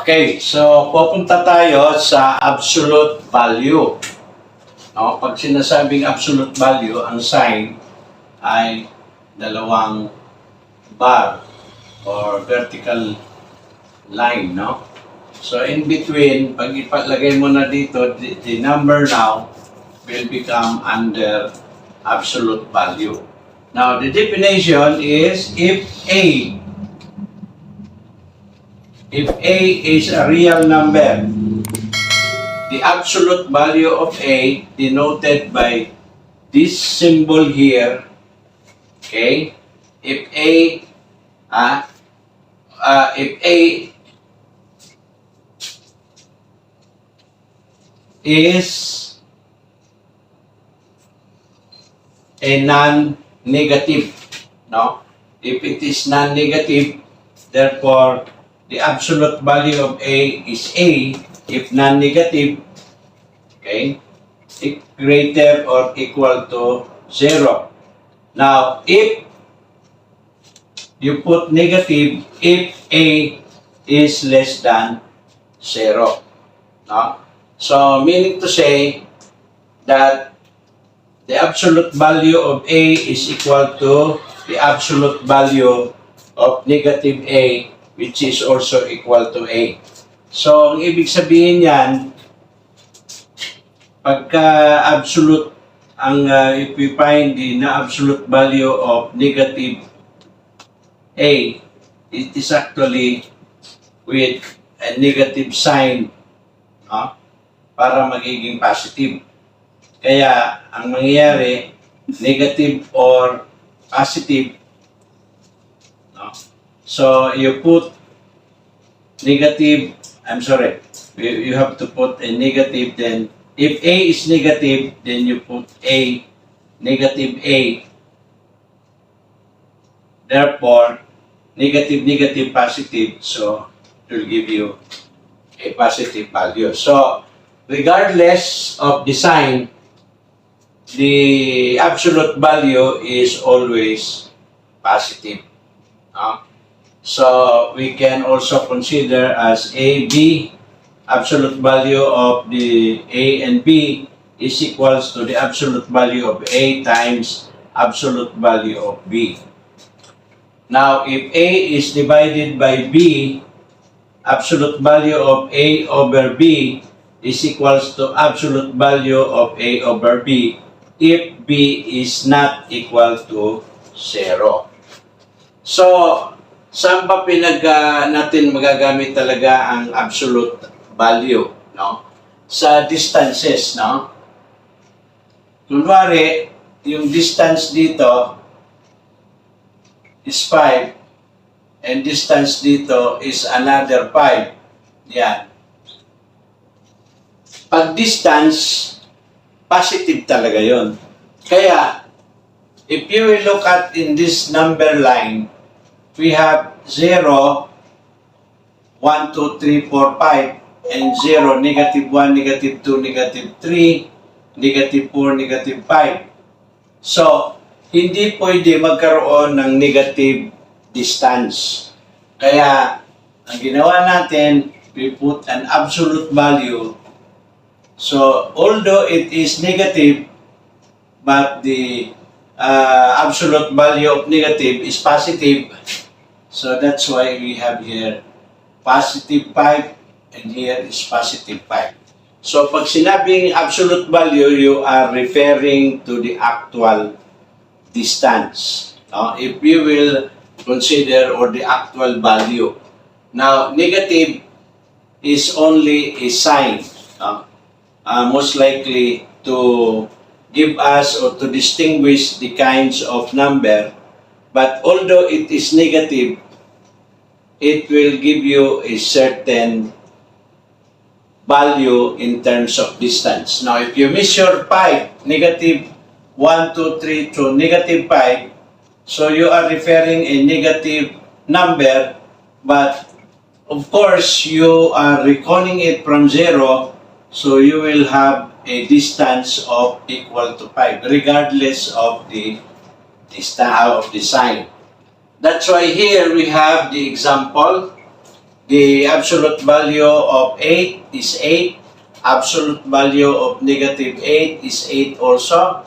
Okay, so pupunta tayo sa absolute value. No, pag sinasabing absolute value, ang sign ay dalawang bar or vertical line, no? So in between, pag ipalagay mo na dito, the number now will become under absolute value. Now, the definition is if A is a real number, the absolute value of A denoted by this symbol here, okay? If A is a non-negative, no? If it is non-negative, therefore the absolute value of A is A. If non-negative, okay, greater or equal to 0. Now, if you put negative, if A is less than 0. No? So, meaning to say that the absolute value of A is equal to the absolute value of negative A, which is also equal to A. So, ang ibig sabihin yan, pagka absolute, if we find the absolute value of negative A, it is actually with a negative sign, no? Para magiging positive. Kaya, ang mangyayari, negative or positive, no? So, you put negative, you have to put a negative, then if A is negative, then you put A, negative A. Therefore, negative, negative, positive, so it will give you a positive value. So, regardless of the sign, the absolute value is always positive. So, we can also consider as A, B, absolute value of the A and B is equals to the absolute value of A times absolute value of B. Now, if A is divided by B, absolute value of A over B is equals to absolute value of A over B if B is not equal to 0. So, saan ba natin magagamit talaga ang absolute value, no? Sa distances, no? Kunwari, yung distance dito is 5 and distance dito is another 5. Yan. Pag distance, positive talaga yon. Kaya, if you will look at in this number line, we have 0, 1, 2, 3, 4, 5, and 0, negative 1, negative 2, negative 3, negative 4, negative 5. So, hindi pwede magkaroon ng negative distance. Kaya, ang ginawa natin, we put an absolute value. So, although it is negative, but the absolute value of negative is positive, so that's why we have here positive 5 and here is positive 5. So pag sinabing absolute value, you are referring to the actual distance. If you will consider or the actual value. Now, negative is only a sign, most likely to give us or to distinguish the kinds of number, but although it is negative, it will give you a certain value in terms of distance. Now, if you measure 5, negative 1, 2, 3 to negative 5, so you are referring a negative number, but of course, you are reckoning it from 0, so you will have a distance of equal to 5, regardless of the distance of the sign. That's why here we have the example the absolute value of 8 is 8. Absolute value of negative 8 is 8 also.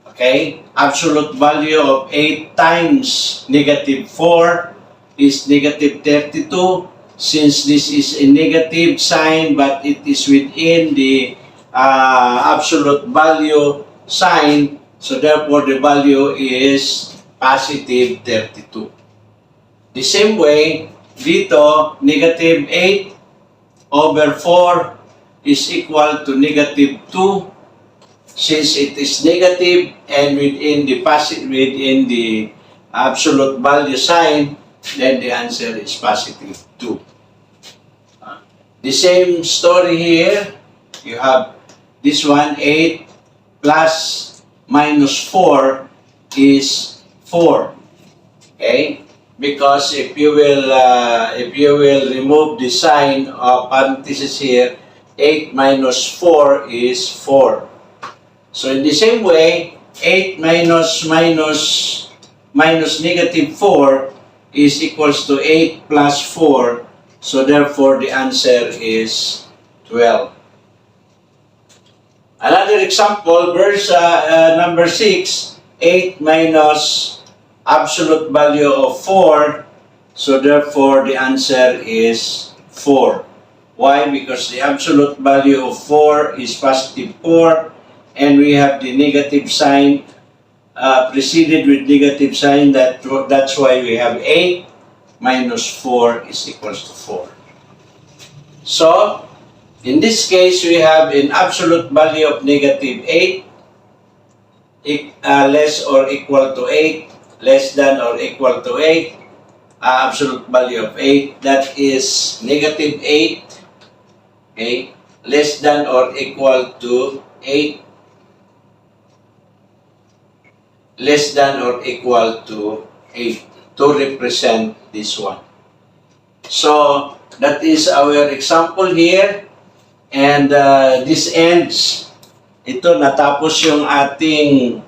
Okay? Absolute value of 8 times negative 4 is negative 32. Since this is a negative sign but it is within the absolute value sign, so therefore the value is positive 32. The same way, dito, negative 8 over 4 is equal to negative 2. Since it is negative and within the absolute value sign, then the answer is positive 2. The same story here. You have this one, 8 plus minus 4 is 4. Okay? Because if you will remove the sign of parenthesis here, 8 minus 4 is 4. So in the same way, 8 minus negative 4 is equals to 8 plus 4. So therefore, the answer is 12. Another example, verse number 6, 8 minus absolute value of 4. So therefore, the answer is 4. Why? Because the absolute value of 4 is positive 4. And we have the negative sign preceded with negative sign. That's why we have 8 minus 4 is equals to 4. So, in this case, we have an absolute value of negative 8 less or equal to 8, less than or equal to 8, absolute value of 8, that is negative 8, okay, less than or equal to 8, less than or equal to 8 to represent this one. So, that is our example here. And this ends. Ito, natapos yung ating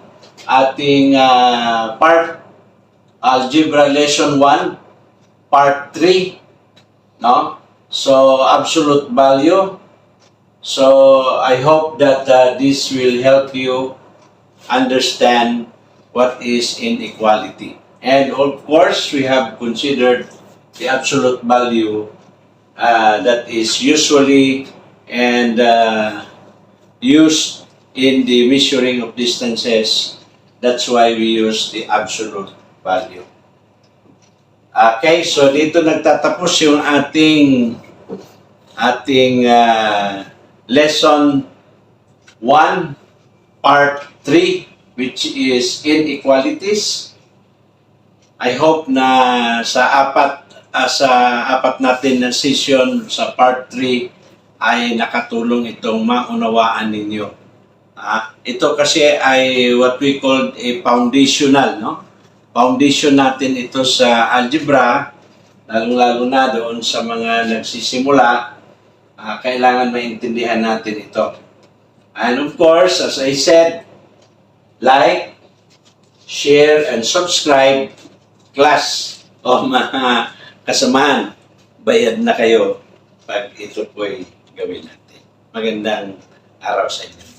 part, Algebra Lesson 1, Part 3. No? So, absolute value. So, I hope that this will help you understand what is inequality. And of course, we have considered the absolute value that is usually and used in the measuring of distances. That's why we use the absolute value. Okay, so dito nagtatapos yung ating lesson 1, part 3, which is inequalities. I hope na sa apat natin na session sa part 3 ay nakatulong itong maunawaan ninyo. Ito kasi ay what we call a foundational, no? Foundation natin ito sa algebra, lalong-lalo na doon sa mga nagsisimula, kailangan maintindihan natin ito. And of course, as I said, like, share, and subscribe. Class o mga kasamahan, bayad na kayo pag ito po'y gawin natin. Magandang araw sa inyo.